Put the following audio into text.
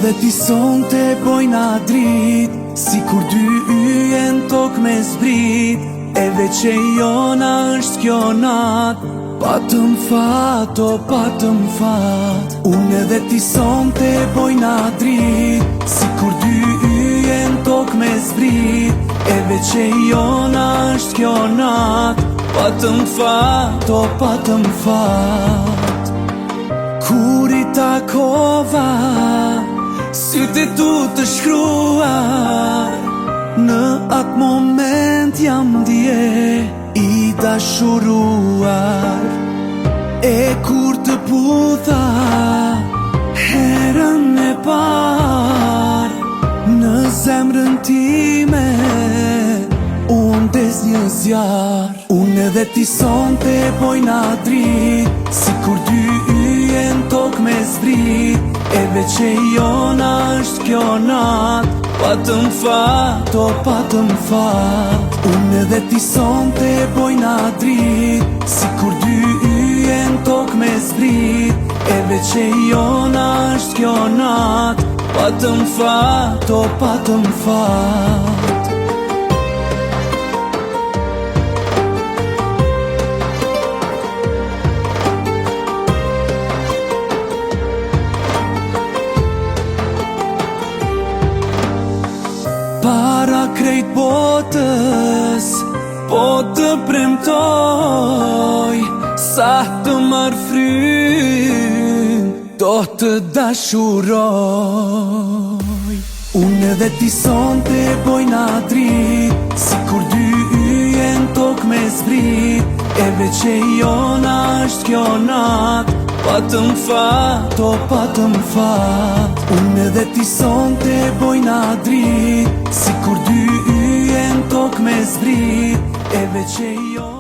dhe ti son të bojna drit, si kur dy yje në tok me zbrit, e veç e jona është kjo nat. Patëm fat, o patëm fat. Unë dhe ti son të bojna drit, si kur dy yje në tok me zbrit, e veç e jona është kjo nat. Patëm fat, o patëm fat. Kur i takova, sytë e tu të shkruar, në atë moment jam dje i dashuruar. E kur të putha herën e par, në zemrën time unë des një zjar. Unë edhe ti son të bojna drit, si kur dy yje në tok me zbrit, e veç e jona është kjo nat. Patëm fat, o patëm fat. Unë edhe ti son të bojna drit, si kur dy yje në tok me zbrit, e veç e jona është kjo nat. Patëm fat, o patëm fat. Para krejt botës, po të premtoj, sa të marrë frym, do të dashuroj. Unë edhe ti son të bojna drit, si kur dy yje në tok me zbrit, e veç e jona është kjo nat. Patëm fat, o patëm fat. Unë edhe ti son të bojna drit, si kur dy yje në tok me zbrit, e veç e jona